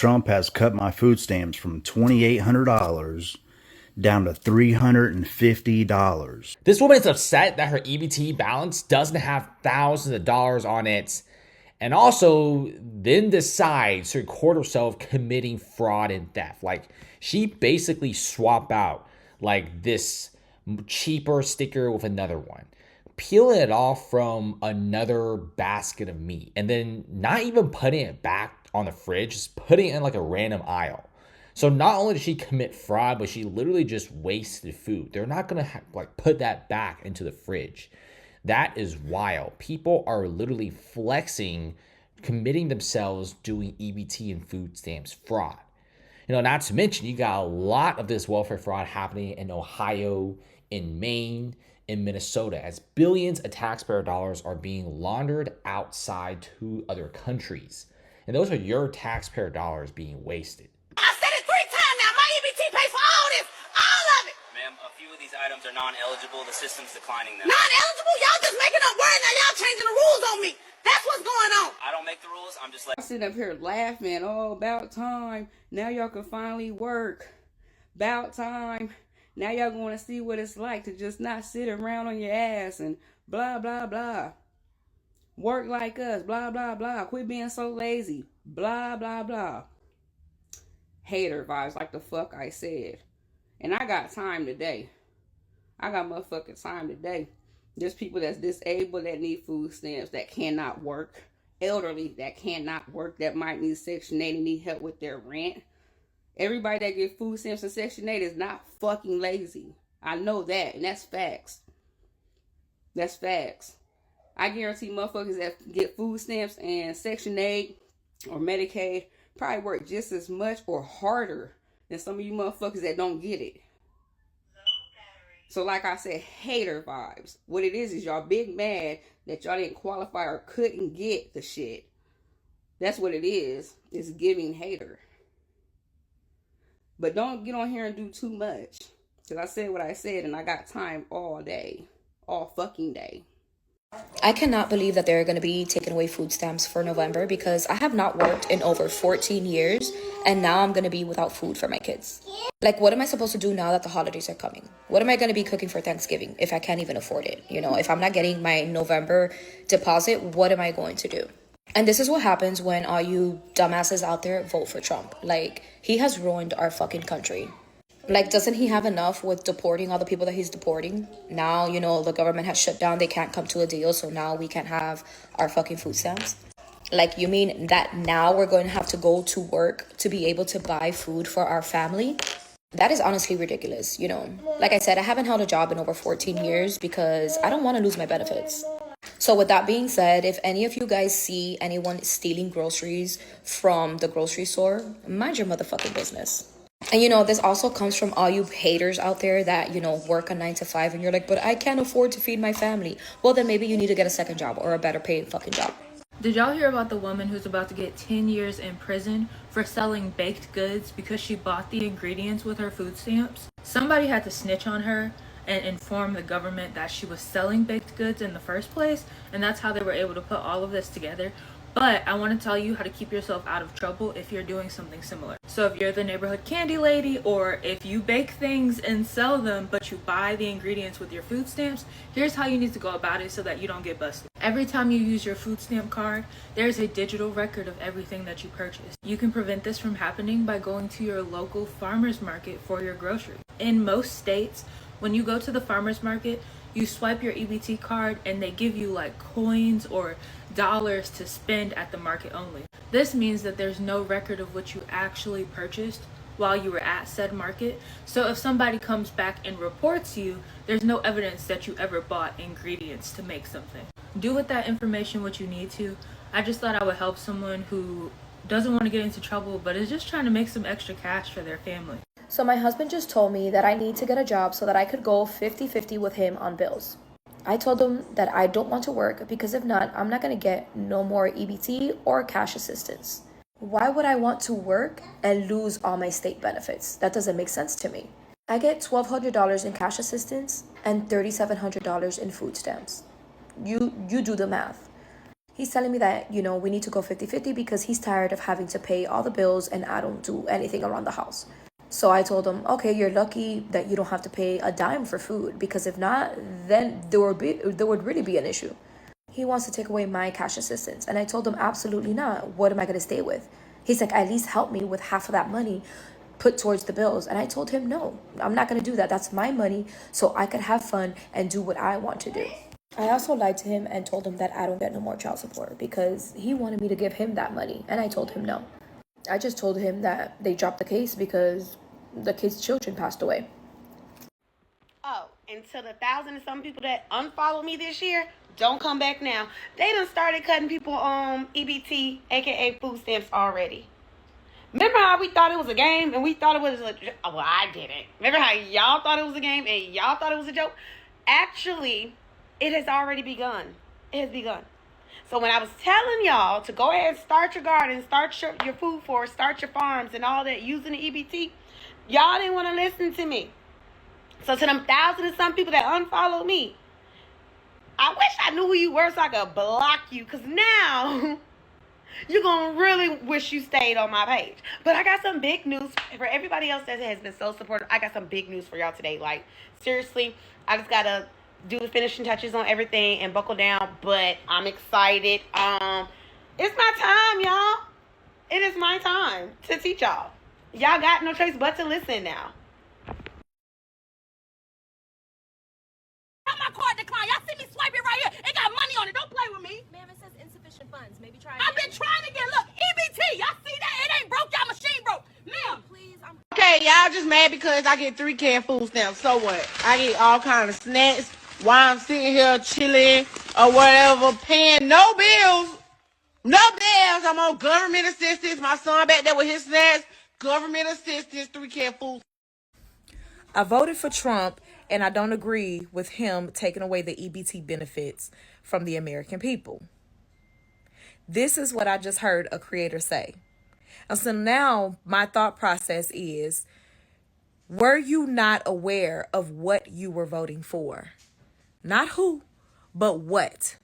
Trump has cut my food stamps from $2,800 down to $350. This woman is upset that her EBT balance doesn't have thousands of dollars on it, and also then decides to record herself committing fraud and theft. Like, she basically swapped out like this cheaper sticker with another one, peeling it off from another basket of meat, and then not even putting it back on the fridge, just putting it in like a random aisle. So not only did she commit fraud, but she literally just wasted food. They're not gonna put that back into the fridge. That is wild. People are literally flexing, committing themselves doing EBT and food stamps fraud. Not to mention, you got a lot of this welfare fraud happening in Ohio, in Maine, in Minnesota, as billions of taxpayer dollars are being laundered outside to other countries. And those are your taxpayer dollars being wasted. I said it 3 times now. My EBT pays for all this. All of it. Ma'am, a few of these items are non-eligible. The system's declining them. Non-eligible? Y'all just making up words. Now y'all changing the rules on me. That's what's going on. I don't make the rules. I'm just like... I'm sitting up here laughing. Oh, about time. Now y'all can finally work. About time. Now y'all going to see what it's like to just not sit around on your ass and blah, blah, blah. Work like us. Blah, blah, blah. Quit being so lazy. Blah, blah, blah. Hater vibes like the fuck I said. And I got time today. I got motherfucking time today. There's people that's disabled that need food stamps, that cannot work. Elderly that cannot work, that might need Section 8 and need help with their rent. Everybody that get food stamps and Section 8 is not fucking lazy. I know that, and that's facts. That's facts. I guarantee motherfuckers that get food stamps and Section 8 or Medicaid probably work just as much or harder than some of you motherfuckers that don't get it. So like I said, hater vibes. What it is y'all big mad that y'all didn't qualify or couldn't get the shit. That's what it is. It's giving hater. But don't get on here and do too much. Because I said what I said and I got time all day. All fucking day. I cannot believe that they're going to be taking away food stamps for November because I have not worked in over 14 years and now I'm going to be without food for my kids. Like, what am I supposed to do now that the holidays are coming? What am I going to be cooking for Thanksgiving if I can't even afford it? If I'm not getting my November deposit, what am I going to do? And this is what happens when all you dumbasses out there vote for Trump. Like, he has ruined our fucking country. Like, doesn't he have enough with deporting all the people that he's deporting? Now, the government has shut down. They can't come to a deal. So now we can't have our fucking food stamps. Like, you mean that now we're going to have to go to work to be able to buy food for our family? That is honestly ridiculous, Like I said, I haven't held a job in over 14 years because I don't want to lose my benefits. So with that being said, if any of you guys see anyone stealing groceries from the grocery store, mind your motherfucking business. And this also comes from all you haters out there that, work a 9 to 5 and you're like, but I can't afford to feed my family. Well, then maybe you need to get a second job or a better paid fucking job. Did y'all hear about the woman who's about to get 10 years in prison for selling baked goods because she bought the ingredients with her food stamps? Somebody had to snitch on her and inform the government that she was selling baked goods in the first place, and that's how they were able to put all of this together. But I want to tell you how to keep yourself out of trouble if you're doing something similar. So if you're the neighborhood candy lady, or if you bake things and sell them, but you buy the ingredients with your food stamps, here's how you need to go about it so that you don't get busted. Every time you use your food stamp card, there's a digital record of everything that you purchased. You can prevent this from happening by going to your local farmer's market for your groceries. In most states, when you go to the farmer's market, you swipe your EBT card and they give you like coins or dollars to spend at the market only. This means that there's no record of what you actually purchased while you were at said market. So if somebody comes back and reports you, there's no evidence that you ever bought ingredients to make something. Do with that information what you need to. I just thought I would help someone who doesn't want to get into trouble but is just trying to make some extra cash for their family. So my husband just told me that I need to get a job so that I could go 50-50 with him on bills. I told him that I don't want to work because if not, I'm not going to get no more EBT or cash assistance. Why would I want to work and lose all my state benefits? That doesn't make sense to me. I get $1,200 in cash assistance and $3,700 in food stamps. You do the math. He's telling me that, we need to go 50-50 because he's tired of having to pay all the bills and I don't do anything around the house. So I told him, okay, you're lucky that you don't have to pay a dime for food, because if not, then there would really be an issue. He wants to take away my cash assistance. And I told him, absolutely not. What am I going to stay with? He's like, at least help me with half of that money put towards the bills. And I told him, no, I'm not going to do that. That's my money, so I could have fun and do what I want to do. I also lied to him and told him that I don't get no more child support because he wanted me to give him that money. And I told him no. I just told him that they dropped the case because the kid's children passed away. Oh, and to the 1,000 and some people that unfollowed me this year, don't come back now. They done started cutting people on EBT, aka food stamps, already. Remember how we thought it was a game and we thought it was well, I didn't. Remember how y'all thought it was a game and y'all thought it was a joke? Actually, it has already begun. It has begun. So when I was telling y'all to go ahead and start your garden, start your food forest, start your farms and all that using the EBT, y'all didn't want to listen to me. So to them 1,000 and some people that unfollowed me, I wish I knew who you were so I could block you, because now you're going to really wish you stayed on my page. But I got some big news for everybody else that has been so supportive. I got some big news for y'all today. Like, seriously, I just got to do the finishing touches on everything and buckle down. But I'm excited. It's my time, y'all. It is my time to teach y'all. Y'all got no choice but to listen now. My card declined. Y'all see me swipe it right here. It got money on it. Don't play with me. Ma'am, it says insufficient funds. Maybe try I've been trying to get, look, EBT. Y'all see that? It ain't broke. Y'all machine broke. Ma'am. Please, Okay, y'all just mad because I get 3 canned food stamps. So what? I get all kind of snacks while I'm sitting here chilling or whatever, paying no bills. No bills. I'm on government assistance. My son back there with his snacks. Government assistance, 3 canned food. I voted for Trump, and I don't agree with him taking away the EBT benefits from the American people. This is what I just heard a creator say. And so now my thought process is, were you not aware of what you were voting for? Not who, but what?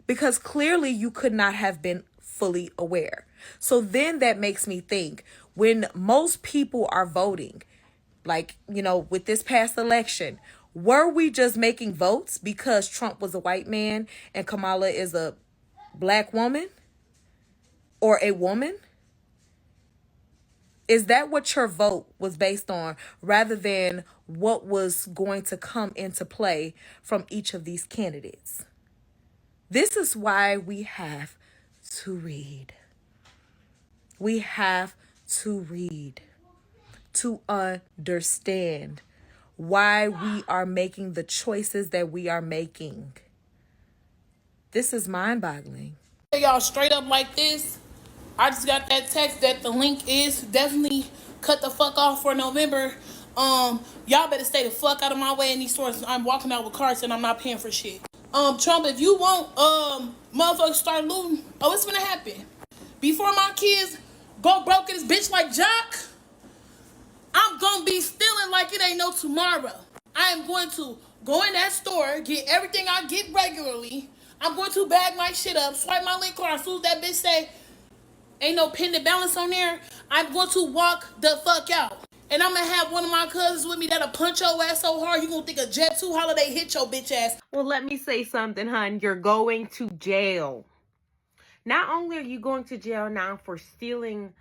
Because clearly you could not have been fully aware. So then that makes me think, when most people are voting, like, with this past election, were we just making votes because Trump was a white man and Kamala is a black woman or a woman? Is that what your vote was based on, rather than what was going to come into play from each of these candidates? This is why we have to read. We have to read to understand why we are making the choices that we are making. This is mind-boggling. Y'all straight up like this. I just got that text that the link is definitely cut the fuck off for November. Y'all better stay the fuck out of my way in these stores. I'm walking out with carts and I'm not paying for shit. Trump, if you want motherfuckers start looting, it's gonna happen. Before my kids go broke in this bitch like Jock, I'm gonna be stealing like it ain't no tomorrow. I am going to go in that store, get everything I get regularly. I'm going to bag my shit up, swipe my link card. As soon as that bitch say ain't no pending balance on there, I'm going to walk the fuck out. And I'm gonna have one of my cousins with me that'll punch your ass so hard you gonna think a Jet 2 holiday hit your bitch ass. Well, let me say something, hun. You're going to jail. Not only are you going to jail now for stealing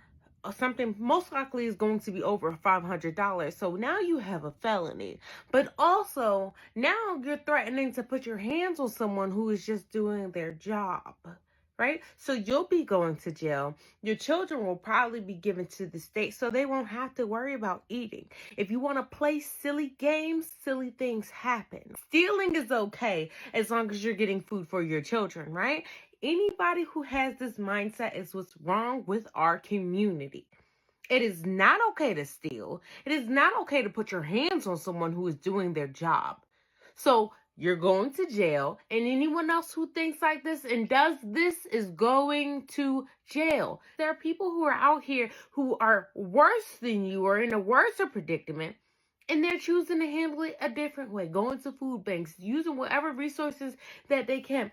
something most likely is going to be over $500. So now you have a felony. But also, now you're threatening to put your hands on someone who is just doing their job. Right? So you'll be going to jail. Your children will probably be given to the state so they won't have to worry about eating. If you want to play silly games, silly things happen. Stealing is okay as long as you're getting food for your children, right? Anybody who has this mindset is what's wrong with our community. It is not okay to steal. It is not okay to put your hands on someone who is doing their job. So you're going to jail, and anyone else who thinks like this and does this is going to jail. There are people who are out here who are worse than you or in a worse predicament, and they're choosing to handle it a different way, going to food banks, using whatever resources that they can.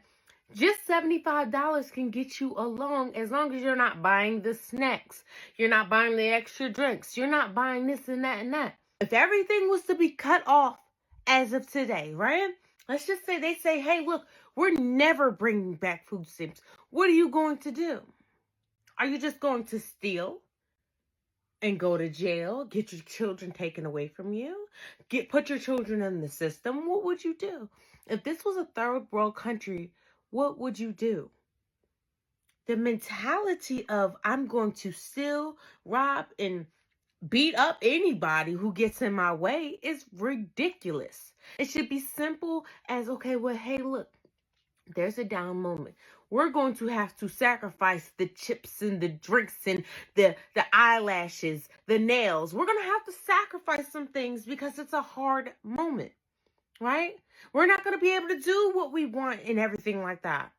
Just $75 can get you along as long as you're not buying the snacks. You're not buying the extra drinks. You're not buying this and that and that. If everything was to be cut off as of today, right? Let's just say they say, hey, look, we're never bringing back food stamps. What are you going to do? Are you just going to steal and go to jail, get your children taken away from you, put your children in the system? What would you do? If this was a third world country, what would you do? The mentality of I'm going to steal, rob, and beat up anybody who gets in my way is ridiculous. It should be simple as, okay, well, hey, look, there's a down moment. We're going to have to sacrifice the chips and the drinks and the eyelashes, the nails. We're going to have to sacrifice some things because it's a hard moment, right? We're not going to be able to do what we want and everything like that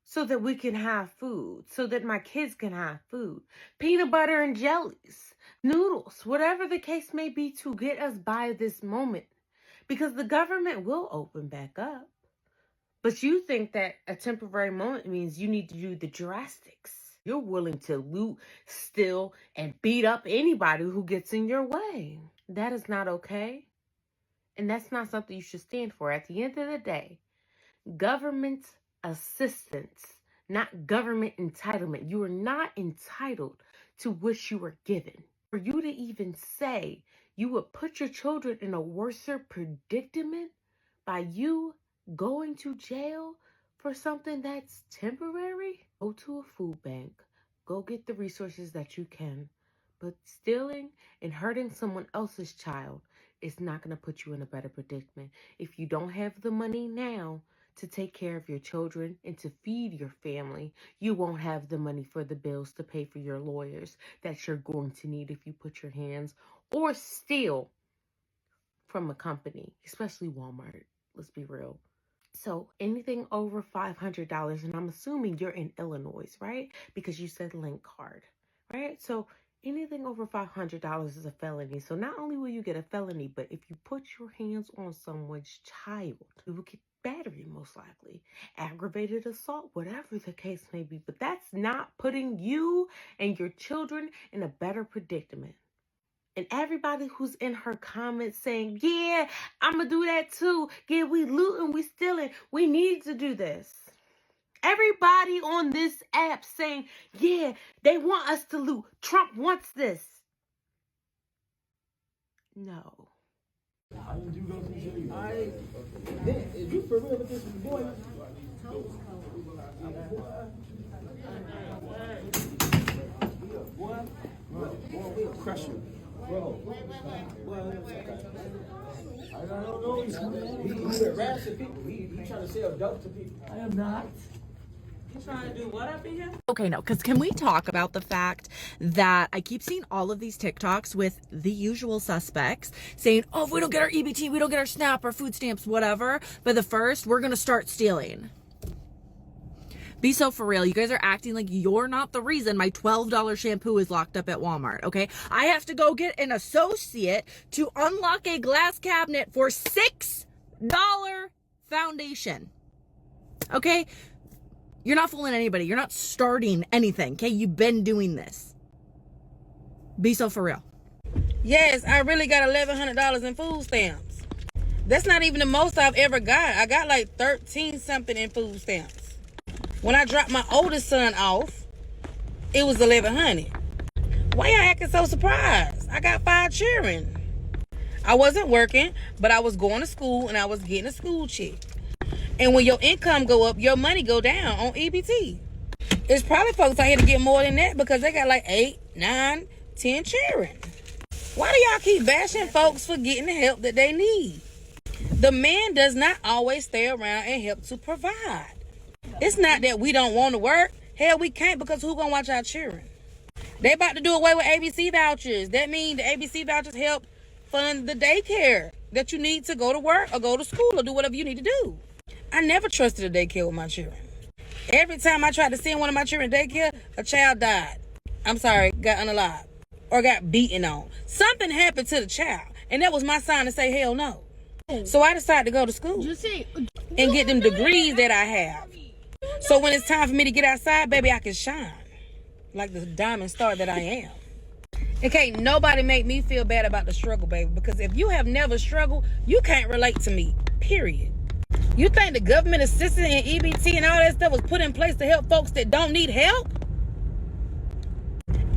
so that we can have food, so that my kids can have food. Peanut butter and jellies, noodles, whatever the case may be to get us by this moment, because the government will open back up. But you think that a temporary moment means you need to do the drastics. You're willing to loot, steal, and beat up anybody who gets in your way. That is not okay. And that's not something you should stand for. At the end of the day, government assistance, not government entitlement. You are not entitled to what you are given. For you to even say you would put your children in a worse predicament by you going to jail for something that's temporary, go to a food bank. Go get the resources that you can. But stealing and hurting someone else's child is not going to put you in a better predicament. If you don't have the money now to take care of your children and to feed your family, you won't have the money for the bills to pay for your lawyers that you're going to need if you put your hands or steal from a company, especially Walmart. Let's be real. So anything over $500, and I'm assuming you're in Illinois, right? Because you said link card, right? So anything over $500 is a felony. So not only will you get a felony, but if you put your hands on someone's child, you will get battery most likely, aggravated assault, whatever the case may be. But that's not putting you and your children in a better predicament. And everybody who's in her comments saying, yeah, I'm going to do that too. Yeah, we looting, we stealing. We need to do this. Everybody on this app saying, yeah, they want us to loot. Trump wants this. No. Is you for real with this boy? Boy, we'll crush him. Bro, I don't know. He's harassing people. He trying to sell dope to people. I am not. He's trying to do what up in here? Okay, no, because can we talk about the fact that I keep seeing all of these TikToks with the usual suspects saying, oh, if we don't get our EBT, we don't get our SNAP, our food stamps, whatever, by the first, we're going to start stealing. Be so for real. You guys are acting like you're not the reason my $12 shampoo is locked up at Walmart, okay? I have to go get an associate to unlock a glass cabinet for $6 foundation, okay? You're not fooling anybody. You're not starting anything, okay? You've been doing this. Be so for real. Yes, I really got $1,100 in food stamps. That's not even the most I've ever got. I got like 13 something in food stamps. When I dropped my oldest son off, it was $1,100. Why y'all acting so surprised? I got 5 children. I wasn't working, but I was going to school and I was getting a school check. And when your income go up, your money go down on EBT. It's probably folks out here to get more than that because they got like 8, 9, 10 children. Why do y'all keep bashing folks for getting the help that they need? The man does not always stay around and help to provide. It's not that we don't want to work. Hell, we can't because who gonna watch our children? They about to do away with ABC vouchers. That means the ABC vouchers help fund the daycare that you need to go to work or go to school or do whatever you need to do. I never trusted a daycare with my children. Every time I tried to send one of my children to daycare, a child died. I'm sorry, got unalived or got beaten on. Something happened to the child, and that was my sign to say hell no. So I decided to go to school and get them degrees that I have. So when it's time for me to get outside, baby, I can shine like the diamond star that I am. And can't nobody make me feel bad about the struggle, baby, because if you have never struggled, you can't relate to me, period. You think the government assistance and EBT and all that stuff was put in place to help folks that don't need help?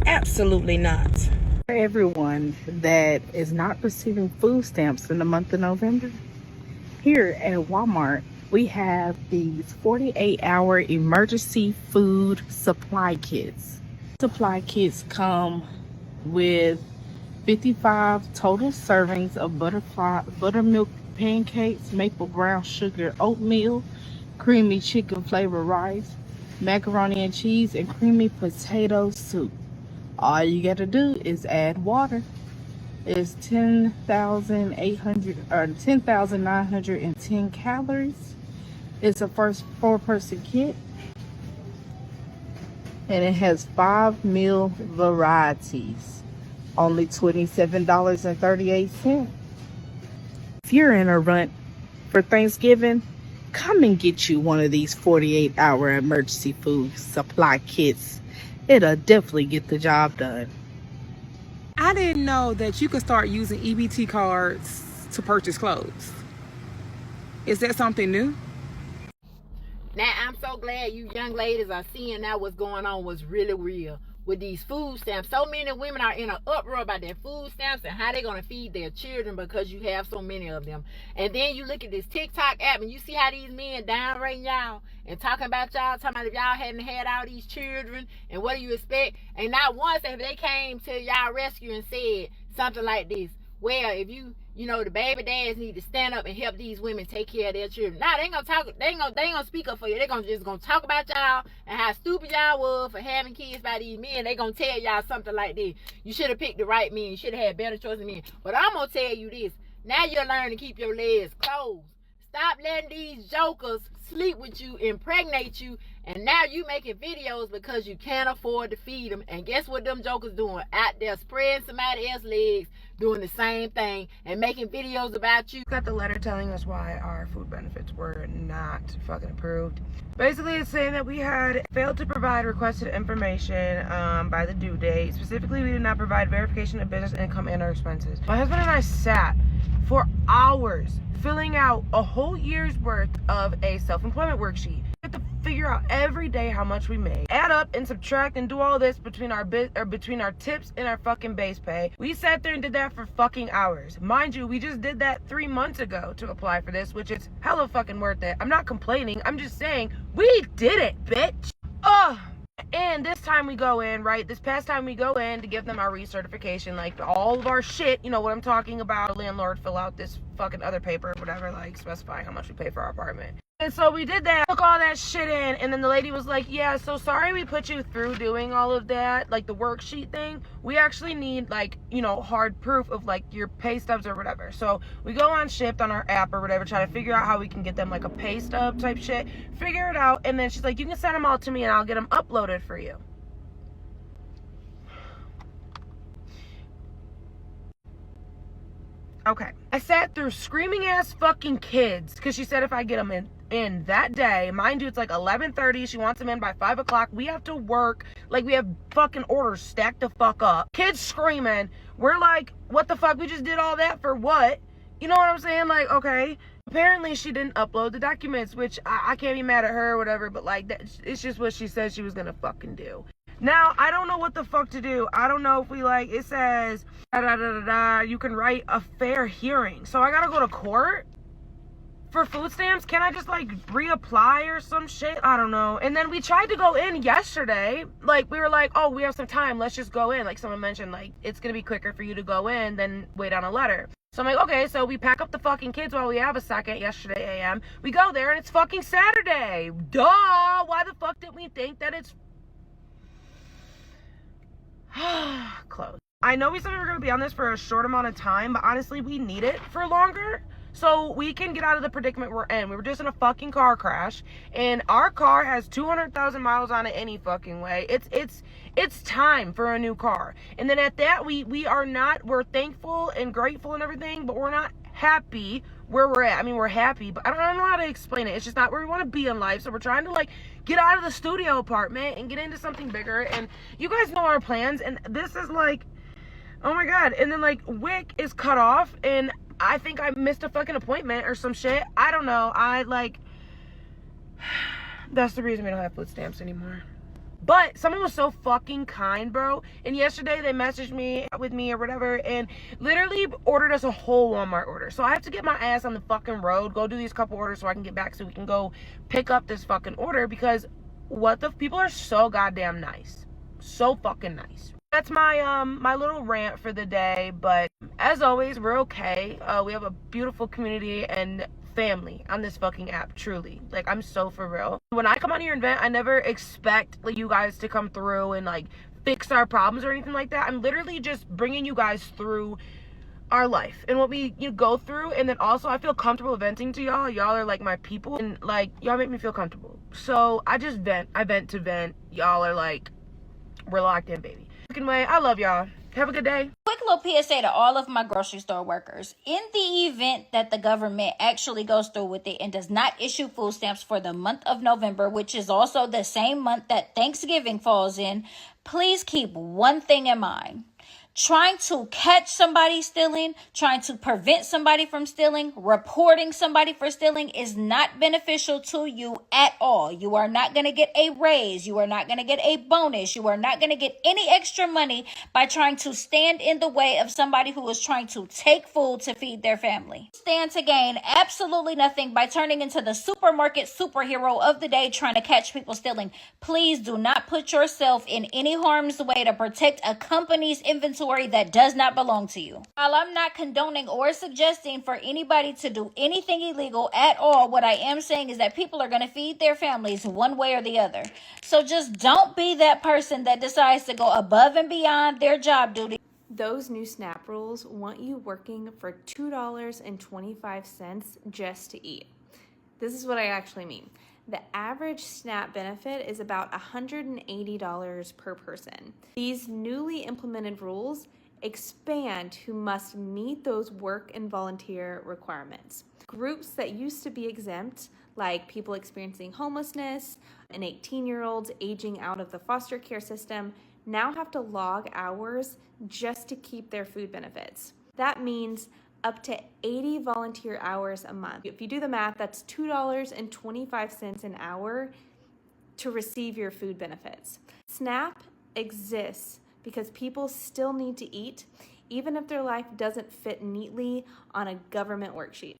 Absolutely not. For everyone that is not receiving food stamps in the month of November, here at Walmart, we have these 48-hour emergency food supply kits. Supply kits come with 55 total servings of buttermilk pancakes, maple brown sugar oatmeal, creamy chicken flavored rice, macaroni and cheese, and creamy potato soup. All you gotta do is add water. It's 10,910 calories. It's a first 4-person kit, and it has 5 meal varieties. Only $27.38. If you're in a rut for Thanksgiving, come and get you one of these 48-hour emergency food supply kits. It'll definitely get the job done. I didn't know that you could start using EBT cards to purchase clothes. Is that something new? Now, I'm so glad you young ladies are seeing now what's going on was really real with these food stamps. So many women are in an uproar about their food stamps and how they're going to feed their children because you have so many of them. And then you look at this TikTok app and you see how these men downrating y'all and talking about y'all, talking about if y'all hadn't had all these children and what do you expect? And not once have they came to y'all rescue and said something like this. Well, if you know, the baby dads need to stand up and help these women take care of their children. Nah, they ain't gonna talk. They ain't gonna speak up for you. They just gonna talk about y'all and how stupid y'all was for having kids by these men. They gonna tell y'all something like this. You should have picked the right men. You should have had better choices men. But I'm gonna tell you this. Now you're learning to keep your legs closed. Stop letting these jokers sleep with you, impregnate you, and now you making videos because you can't afford to feed them. And guess what them jokers doing? Out there spreading somebody else's legs, doing the same thing, and making videos about you. Got the letter telling us why our food benefits were not fucking approved. Basically, it's saying that we had failed to provide requested information by the due date. Specifically, we did not provide verification of business income and our expenses. My husband and I sat for hours filling out a whole year's worth of a self-employment worksheet. We have to figure out every day how much we made, add up and subtract and do all this between our tips and our fucking base pay. We sat there and did that for fucking hours. Mind you, we just did that 3 months ago to apply for this, which is hella fucking worth it. I'm not complaining. I'm just saying we did it, bitch. Ugh. And this time we go in, right? This past time we go in to give them our recertification, like all of our shit, you know what I'm talking about. Landlord, fill out this fucking other paper, whatever, like specifying how much we pay for our apartment. And so we did that, took all that shit in, and then the lady was like, yeah, so sorry we put you through doing all of that, like the worksheet thing. We actually need, like, you know, hard proof of, like, your pay stubs or whatever. So we go on Shipt on our app or whatever, try to figure out how we can get them, like, a pay stub type shit, figure it out, and then she's like, you can send them all to me and I'll get them uploaded for you. Okay, I sat through screaming ass fucking kids because she said if I get them in that day, mind you, it's like 11:30. She wants them in by 5 o'clock. We have to work like we have fucking orders stacked the fuck up. Kids screaming. We're like, what the fuck? We just did all that for what? You know what I'm saying? Like, okay. Apparently she didn't upload the documents, which I can't be mad at her or whatever, but like it's just what she said she was gonna fucking do. Now, I don't know what the fuck to do. I don't know if we, like, it says, you can write a fair hearing. So I gotta go to court for food stamps? Can I just, like, reapply or some shit? I don't know. And then we tried to go in yesterday. Like, we were like, oh, we have some time. Let's just go in. Like, someone mentioned, like, it's gonna be quicker for you to go in than wait on a letter. So I'm like, okay, so we pack up the fucking kids while we have a second yesterday AM. We go there and it's fucking Saturday. Duh! Why the fuck did we think that it's close? I know we said we were going to be on this for a short amount of time, but honestly, we need it for longer so we can get out of the predicament we're in. We were just in a fucking car crash, and our car has 200,000 miles on it any fucking way. It's time for a new car. And then at that, we're thankful and grateful and everything, but we're not happy where we're at. I mean, we're happy, but I don't know how to explain it. It's just not where we want to be in life. So we're trying to like get out of the studio apartment and get into something bigger. And you guys know our plans. And this is like, oh my God. And then like WIC is cut off and I think I missed a fucking appointment or some shit. I don't know. That's the reason we don't have food stamps anymore. But someone was so fucking kind, bro. And yesterday they messaged me with me or whatever and literally ordered us a whole Walmart order. So I have to get my ass on the fucking road, go do these couple orders so I can get back so we can go pick up this fucking order because people are so goddamn nice. So fucking nice. That's my my little rant for the day. But as always, we're okay. We have a beautiful community and family on this fucking app, truly. Like, I'm so for real. When I come on your event, I never expect like you guys to come through and like fix our problems or anything like that. I'm literally just bringing you guys through our life and what we go through, and then also I feel comfortable venting to y'all. Y'all are like my people and like y'all make me feel comfortable. So I just vent. I vent to vent. Y'all are like, we're locked in, baby. Fucking way. I love y'all. Have a good day. Quick little PSA to all of my grocery store workers. In the event that the government actually goes through with it and does not issue food stamps for the month of November, which is also the same month that Thanksgiving falls in, please keep one thing in mind. Trying to catch somebody stealing, trying to prevent somebody from stealing, reporting somebody for stealing is not beneficial to you at all. You are not going to get a raise. You are not going to get a bonus. You are not going to get any extra money by trying to stand in the way of somebody who is trying to take food to feed their family. Stand to gain absolutely nothing by turning into the supermarket superhero of the day trying to catch people stealing. Please do not put yourself in any harm's way to protect a company's inventory that does not belong to you. While I'm not condoning or suggesting for anybody to do anything illegal at all, what I am saying is that people are going to feed their families one way or the other. So just don't be that person that decides to go above and beyond their job duty. Those new SNAP rules want you working for $2.25 just to eat. This is what I actually mean. The average SNAP benefit is about $180 per person. These newly implemented rules expand who must meet those work and volunteer requirements. Groups that used to be exempt, like people experiencing homelessness and 18-year-olds aging out of the foster care system, now have to log hours just to keep their food benefits. That means up to 80 volunteer hours a month. If you do the math, that's $2.25 an hour to receive your food benefits. SNAP exists because people still need to eat, even if their life doesn't fit neatly on a government worksheet.